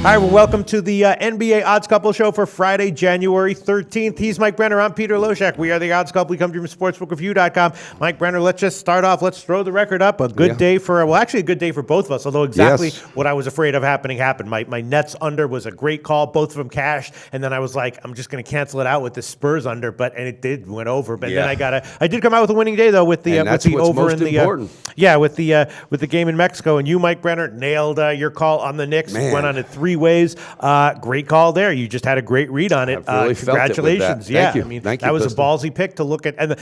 Hi, well, welcome to the NBA Odds Couple show for Friday, January 13th. He's Mike Brenner. I'm Peter Loshak. We are the Odds Couple. We come to you from sportsbookreview.com. Mike Brenner, let's just start off. Let's throw the record up. A good day for, well, actually a good day for both of us, although exactly what I was afraid of happened. My Nets under was a great call. Both of them cashed, and then I was like, I'm just going to cancel it out with the Spurs under, and it did, went over. But then I did come out with a winning day, though, with the over in the with the game in Mexico. And you, Mike Brenner, nailed your call on the Knicks. Went on it three ways. Great call there. You just had a great read on it. Really congratulations. Thank you. I mean, Thank that you, was Pistol. a ballsy pick to look at. And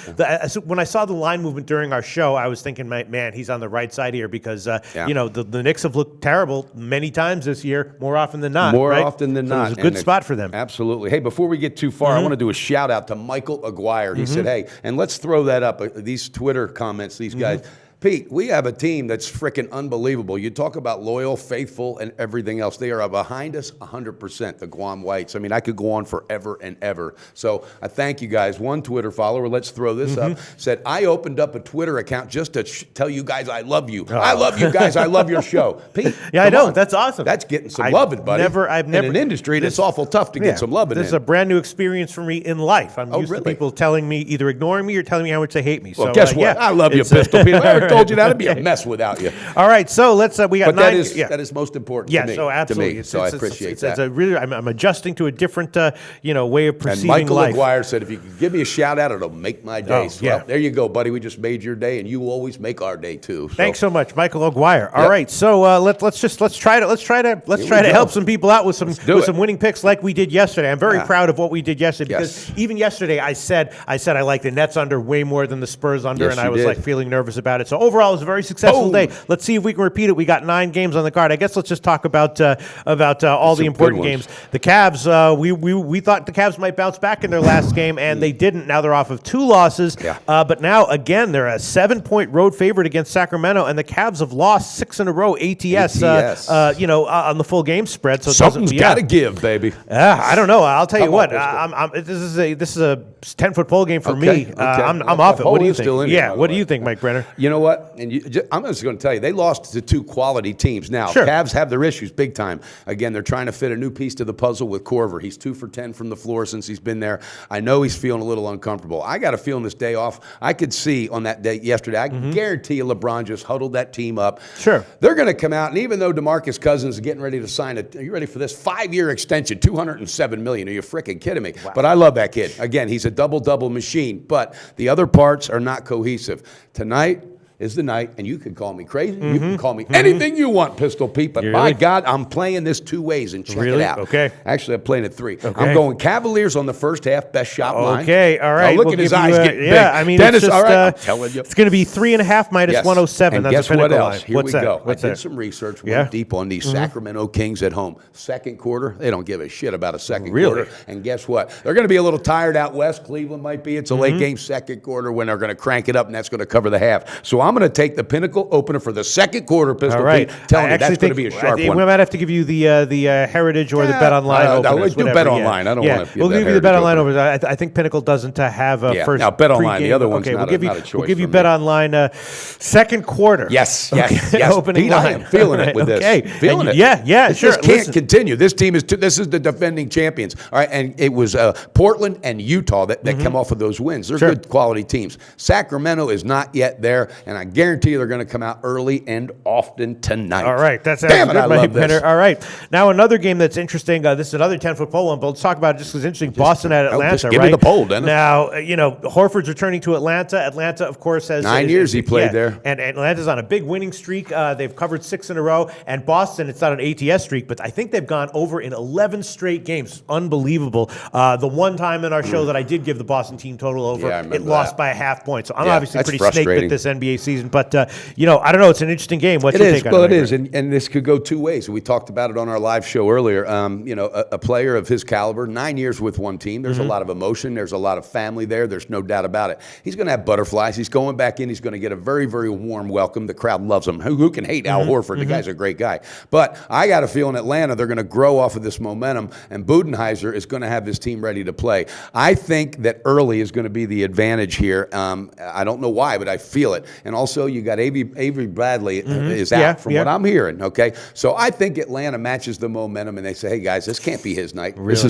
when I saw the line movement during our show, I was thinking, man, he's on the right side here because, the Knicks have looked terrible many times this year, more often than not. More often than not. It was a good spot for them. Absolutely. Hey, before we get too far, I want to do a shout out to Michael Aguirre. He said, hey, and let's throw that up, these Twitter comments, these guys. Pete, we have a team that's freaking unbelievable. You talk about loyal, faithful, and everything else. They are behind us 100%, the Guam Whites. I mean, I could go on forever and ever. So I thank you guys. One Twitter follower, let's throw this up, said, I opened up a Twitter account just to tell you guys I love you. I love you guys. I love your show. Pete, I know. That's awesome. That's getting some loving, buddy. I've never. In an industry, it's awful tough to get some loving. This is a brand new experience for me in life. I'm used to people telling me, either ignoring me or telling me how much they hate me. Well, guess what? I love you, Pistol Pete. I ever told you that? It'd be a mess without you. All right, so let's. We got but 9. That is most important to me. So absolutely. To me, so I appreciate that. It's a really. I'm adjusting to a different, way of perceiving life. And Michael Aguirre said, if you could give me a shout out, it'll make my day. Well, there you go, buddy. We just made your day, and you always make our day too. So. Thanks so much, Michael Aguirre. All right, so let's try to help some people out with some winning picks like we did yesterday. I'm very proud of what we did yesterday because even yesterday I said I like the Nets under way more than the Spurs under, and I was like feeling nervous about it. So overall, it was a very successful day. Let's see if we can repeat it. We got 9 games on the card. I guess let's just talk about all the important games. The Cavs, we thought the Cavs might bounce back in their last game, and they didn't. Now they're off of 2 losses. But now, again, they're a 7-point road favorite against Sacramento, and the Cavs have lost 6 in a row, ATS. On the full game spread. So something's got to give, baby. I don't know. I'll tell you what. This is a 10-foot pole game for me. I'm off it. What do you think? What do you think, Mike Brenner? You know what? And I'm just going to tell you, they lost to 2 quality teams. Now, Cavs have their issues big time. Again, they're trying to fit a new piece to the puzzle with Korver. He's 2 for 10 from the floor since he's been there. I know he's feeling a little uncomfortable. I got a feeling this day off, I could see on that day yesterday, I guarantee you LeBron just huddled that team up. They're going to come out, and even though DeMarcus Cousins is getting ready to sign are you ready for this? 5-year extension, $207 million. Are you freaking kidding me? Wow. But I love that kid. Again, he's a double-double machine, but the other parts are not cohesive. Tonight is the night, and you can call me crazy. You can call me anything you want, Pistol Pete, but by God, I'm playing this 2 ways, and check it out. Actually, I'm playing it 3. I'm going Cavaliers on the first half, best shot line. All right. Look at his eyes getting big. I mean, Dennis, it's just, all right, I'm telling you. It's going to be 3.5 minus 107. And that's guess a what else? line. Here we go. I did some research, went deep on these Sacramento Kings at home. Second quarter, they don't give a shit about a second quarter. And guess what? They're going to be a little tired out west. Cleveland might be. It's a late game second quarter when they're going to crank it up, and that's going to cover the half. So I'm going to take the pinnacle opener for the second quarter, Pistol Pete. Telling you that's going to be a sharp one. We might have to give you the Heritage or the Bet Online openers. Do Bet Online. I don't want to. We'll give you the Bet Online openers. I think Pinnacle doesn't have a first. Now Bet Online, the other one's not a choice. We'll give you Bet Online second quarter. Yes. Opening line. I am feeling it with this. Feeling it. Yeah, sure. This can't continue. This team is the defending champions. All right, and it was Portland and Utah that came off of those wins. They're good quality teams. Sacramento is not yet there, and I guarantee you they're going to come out early and often tonight. All right, that's damn it. I love this. All right, now another game that's interesting. This is another 10-foot pole one, but let's talk about it just because it's interesting. Boston at Atlanta. Just give me the poll, Dennis. Now, Horford's returning to Atlanta. Atlanta, of course, has 9 years he played there, and Atlanta's on a big winning streak. They've covered 6 in a row, and Boston, it's not an ATS streak, but I think they've gone over in 11 straight games. Unbelievable. The one time in our show that I did give the Boston team total over, it lost by a half point. So I'm obviously pretty snaked with this NBA season, but I don't know. It's an interesting game. What's your take on it? Well, it is, and this could go 2 ways. We talked about it on our live show earlier. A player of his caliber, 9 years with one team. There's a lot of emotion. There's a lot of family there. There's no doubt about it. He's going to have butterflies. He's going back in. He's going to get a very, very warm welcome. The crowd loves him. Who can hate Al Horford? The guy's a great guy. But I got a feel in Atlanta they're going to grow off of this momentum, and Budenholzer is going to have his team ready to play. I think that early is going to be the advantage here. I don't know why, but I feel it. And also you got Avery Bradley is out from what I'm hearing. Okay, so I think Atlanta matches the momentum, and they say, hey guys, this can't be his night. Really? This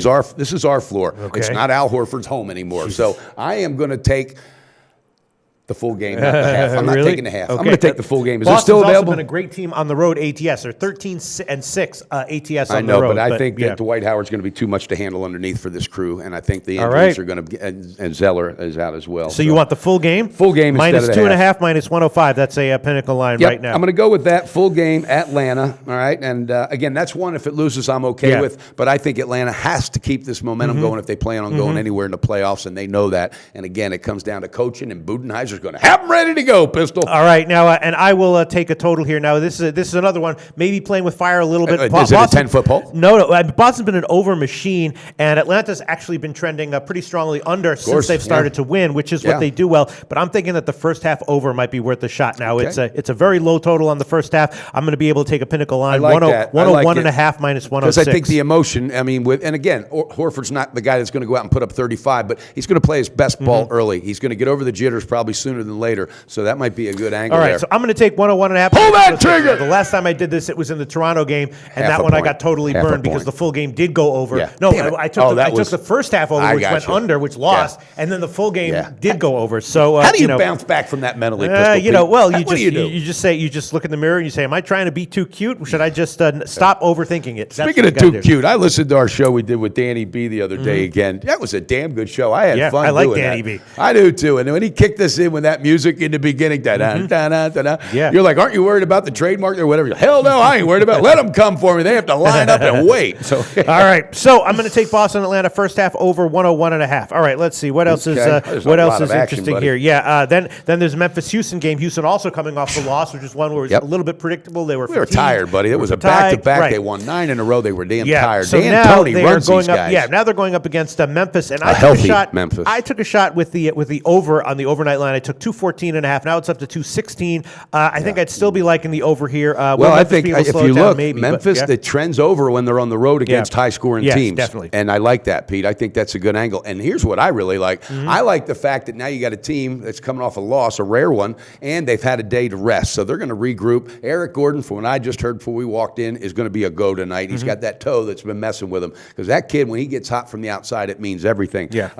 is our floor. Okay. It's not Al Horford's home anymore. So I am going to take the full game, not the half. I'm not taking the half. Okay. I'm going to take the full game. Is it still available? Also been a great team on the road. ATS. They're 13-6 ATS on the road. I know, but I think that Dwight Howard's going to be too much to handle underneath for this crew, and I think the injuries are going to. And Zeller is out as well. So you want the full game? Full game minus instead of the half. Minus 105. That's a Pinnacle line right now. I'm going to go with that full game. Atlanta. All right, and again, that's one. If it loses, I'm okay with. But I think Atlanta has to keep this momentum going if they plan on going anywhere in the playoffs, and they know that. And again, it comes down to coaching, and Budenholzer's going to have them ready to go, Pistol. All right, now, and I will take a total here. Now, this is another one, maybe playing with fire a little bit. Is it a 10-foot pole? No. Boston's been an over machine, and Atlanta's actually been trending pretty strongly under since they've started to win, which is what they do well. But I'm thinking that the first half over might be worth a shot. Now, it's a very low total on the first half. I'm going to be able to take a Pinnacle line, 101.5 minus 106. Because I think the emotion, and again, Horford's not the guy that's going to go out and put up 35, but he's going to play his best ball early. He's going to get over the jitters probably sooner than later. So that might be a good angle. All right, there. So I'm going to take 101.5. Pull that trigger! The last time I did this, it was in the Toronto game, and that one I got totally burned because the full game did go over. Yeah. No, I took the first half over, which went under, which lost, and then the full game did go over. So how do you bounce back from that mentally? You just look in the mirror and you say, "Am I trying to be too cute? Or should I just stop overthinking it?" Speaking of too cute, I listened to our show we did with Danny B the other day again. That was a damn good show. I had fun. I like doing Danny that. B. I do too. And when he kicked us in with that music in the beginning, you're like, aren't you worried about the trademark or whatever? Hell no, I ain't worried about it. Let them come for me. They have to line up and wait. So, all right. So I'm going to take Boston Atlanta first half over 101.5. All right. Let's see what else is interesting here. Yeah. Then there's Memphis Houston game. Houston also coming off the loss, which is one where it was a little bit predictable. We were tired, buddy. It was a back-to-back. Right. They won 9 in a row. They were damn tired. So Dan Tony runs these guys. Yeah. Now they're going up against Memphis, and Memphis. I took a shot with the over on the overnight line. I took 214.5. Now it's up to 216. I think I'd still be liking the over here. I think if you look, Memphis, the trend's over when they're on the road against high-scoring teams. Definitely. And I like that, Pete. I think that's a good angle. And here's what I really like. I like the fact that now you got a team that's coming off a loss, a rare one, and they've had a day to rest. So they're going to regroup. Eric Gordon, from what I just heard before we walked in, is going to be a go tonight. He's got that toe that's been messing with him. Because that kid, when he gets hot from the outside, it means everything. Yeah.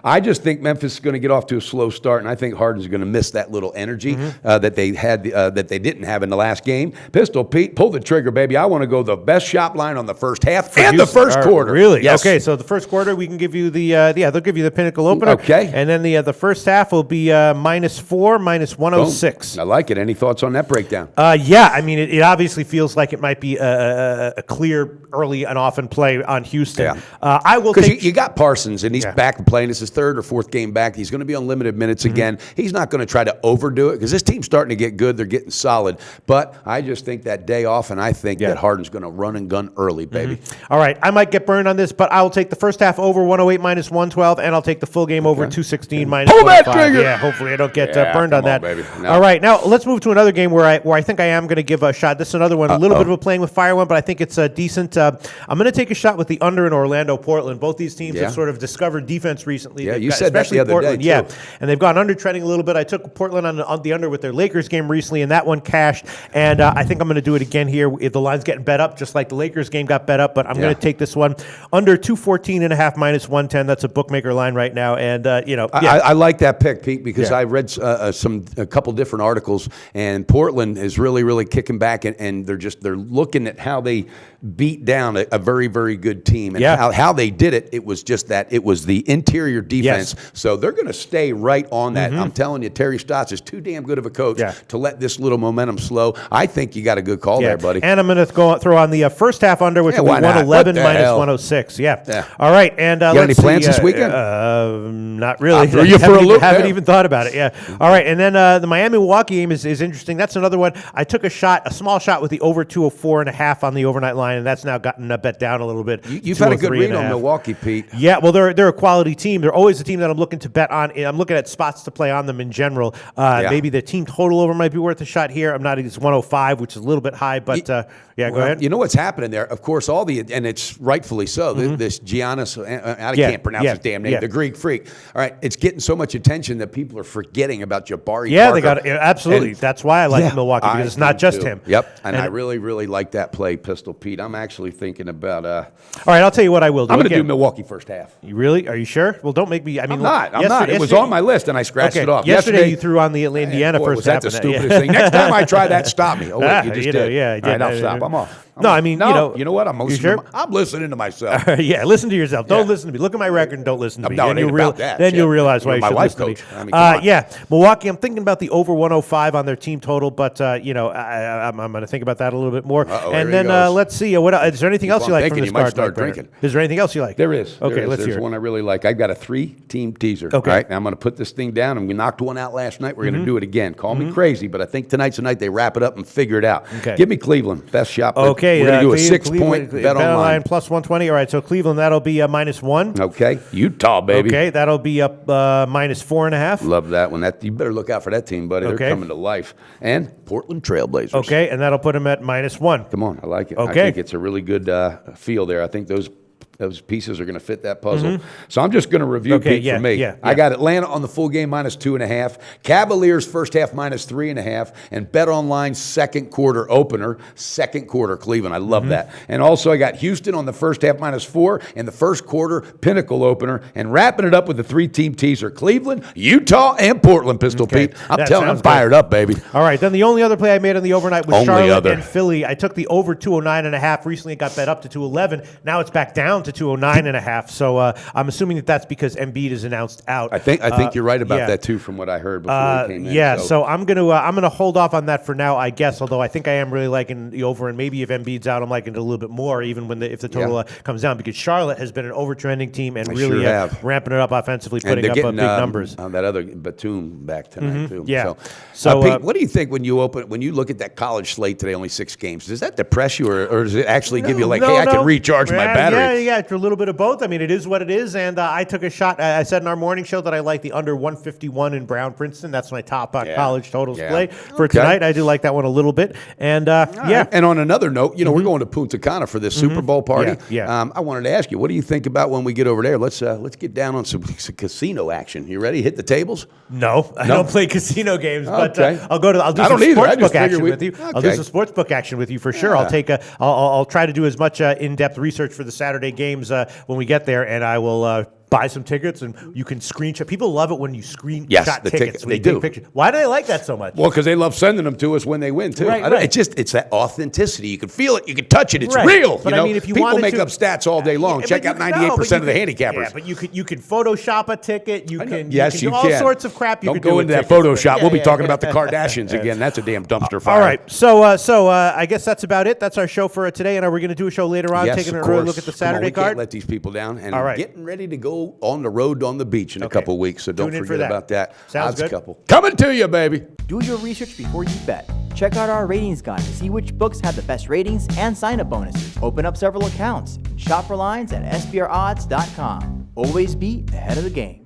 I just think Memphis is going to get off to a slow start, and I think Harden's going to miss that little energy that they had that they didn't have in the last game. Pistol Pete, pull the trigger, baby. I want to go the best shop line on the first half and the first quarter. Really? Yes. Okay, so the first quarter we can give you they'll give you the Pinnacle opener. Okay. And then the first half will be -4, minus 106. Boom. I like it. Any thoughts on that breakdown? I mean, it obviously feels like it might be a clear early and often play on Houston. Yeah. I will because you got Parsons and he's back and playing. It's his third or fourth game back. He's going to be on limited minutes again. He's not going to try to overdo it because this team's starting to get good. They're getting solid. But I just think that day off, and I think that Harden's going to run and gun early, baby. All right, I might get burned on this, but I will take the first half over 108 minus 112, and I'll take the full game over 216 minus 105. Pull that trigger! Yeah, hopefully I don't get burned on that. Baby. No. All right, now let's move to another game where I think I am going to give a shot. This is another one, a little bit of a playing with fire one, but I think it's decent. I'm going to take a shot with the under in Orlando, Portland. Both these teams have sort of discovered defense recently. Yeah, you said that the other day, too. Yeah, and they've gone under trending a little bit. I took Portland on the under with their Lakers game recently, and that one cashed. And I think I'm going to do it again here. If the line's getting bet up, just like the Lakers game got bet up, but I'm going to take this one under 214.5 minus 110. That's a bookmaker line right now, and I like that pick, Pete, because I read a couple different articles, and Portland is really kicking back, and they're looking at how they beat down a very, very good team, and how they did it. It was just that it was the interior defense. So they're going to stay right on that. I'm telling you, Terry Stotts is too damn good of a coach to let this little momentum slow. I think you got a good call there, buddy. And I'm going to throw on the first half under, which will be 111 minus 106. All right. And you got any plans this weekend? Not really. Haven't even thought about it. All right. And then the Miami-Milwaukee game is interesting. That's another one. I took a small shot with the over 204.5 on the overnight line, and that's now gotten bet down a little bit. You've had a good read on Milwaukee, Pete. Yeah. Well, they're a quality team. They're always a team that I'm looking to bet on. I'm looking at spots to play on them in general. Maybe the team total over might be worth a shot here. I'm not. It's 105, which is a little bit high, but go ahead. You know what's happening there? Of course, and it's rightfully so. This Giannis, I can't pronounce his damn name. The Greek freak. All right, it's getting so much attention that people are forgetting about Jabari. Yeah, Parker. they got absolutely. And that's why I like Milwaukee, because it's not just him. Yep, and I really, really like that play, Pistol Pete. I'm actually thinking about. All right, I'll tell you what I will do. I'm going to do Milwaukee first half. You really? Are you sure? Well, don't make me. I mean, I'm not. It was on my list, and I scratched it off. Yesterday you threw on the Indiana first half. That's the stupidest thing. Next time I try that, stop me. Oh wait, you just did. Yeah, I did. All right, I'll stop. I'm off. You know what? I'm listening to myself. Yeah, listen to yourself. Don't listen to me. Look at my record and don't listen to me. No, it ain't about that. Then you'll realize why you should listen to me. Milwaukee, I'm thinking about the over 105 on their team total, but I'm going to think about that a little bit more. And then let's see. Is there anything else you like from this card? Start drinking. Is there anything else you like? There is. Okay, let's hear it. There's one I really like. I've got a 3-team teaser. Okay. All right, now I'm going to put this thing down, and we knocked one out last night. We're going to do it again. Call me crazy, but I think tonight's the night they wrap it up and figure it out. Okay. Give me Cleveland. Best shot. Okay. We're going to do a 6-point bet online. Plus 120. All right, so Cleveland, that'll be -1. Okay. Utah, baby. Okay, that'll be up -4.5. Love that one. You better look out for that team, buddy. They're coming to life. And Portland Trailblazers. Okay, and that'll put them at -1. Come on, I like it. Okay. I think it's a really good feel there. I think those pieces are going to fit that puzzle. So I'm just going to review Pete for me. I got Atlanta on the full game -2.5, Cavaliers first half -3.5, and Bet Online second quarter opener, second quarter Cleveland. I love that. And also I got Houston on the first half -4 and the first quarter Pinnacle opener, and wrapping it up with the 3-team teaser: Cleveland, Utah, and Portland. Pistol Pete. I'm telling you, I'm fired up, baby. All right, then the only other play I made on the overnight was Charlotte and Philly. I took the over 209.5. Recently it got bet up to 211. Now it's back down to 209.5. So I'm assuming that's because Embiid is announced out. I think you're right about that too, from what I heard before he came in. So I'm gonna hold off on that for now, I guess. Although I think I am really liking the over, and maybe if Embiid's out, I'm liking it a little bit more, even if the total comes down, because Charlotte has been an overtrending team and really ramping it up offensively, putting up big numbers. That other Batum back tonight too. Yeah. So Pete, what do you think when you look at that college slate today? Only 6 games. Does that depress you, or does it actually give you I can recharge my battery? Yeah, it's a little bit of both. I mean, it is what it is, and I took a shot. I said in our morning show that I like the under 151 in Brown Princeton. That's my top college totals play for tonight. I do like that one a little bit, and And on another note, we're going to Punta Cana for this Super Bowl party. I wanted to ask you, what do you think about when we get over there? Let's get down on some casino action. You ready? Hit the tables? No, I don't play casino games, but I'll do some sportsbook action with you. I'll do some sportsbook action with you for sure. I'll try to do as much in-depth research for the Saturday games when we get there, and I will buy some tickets, and you can screenshot. People love it when you screenshot tickets. They do. Pictures. Why do they like that so much? Well, because they love sending them to us when they win too. Right. It's that authenticity. You can feel it. You can touch it. It's real. But I mean, if you people make up stats all day long. Check out 98% of the handicappers. Yeah, but you can Photoshop a ticket. You can do all sorts of crap. Don't go into that Photoshop. We'll be talking about the Kardashians again. That's a damn dumpster fire. All right. So I guess that's about it. That's our show for today. And are we going to do a show later on, taking an early look at the Saturday card? We can't let these people down. And getting ready to go on the road on the beach in a couple weeks, so don't forget about that. Sounds good. Couple coming to you, baby. Do your research before you bet. Check out our ratings guide to see which books have the best ratings and sign-up bonuses. Open up several accounts and shop for lines at sbrodds.com. Always be ahead of the game.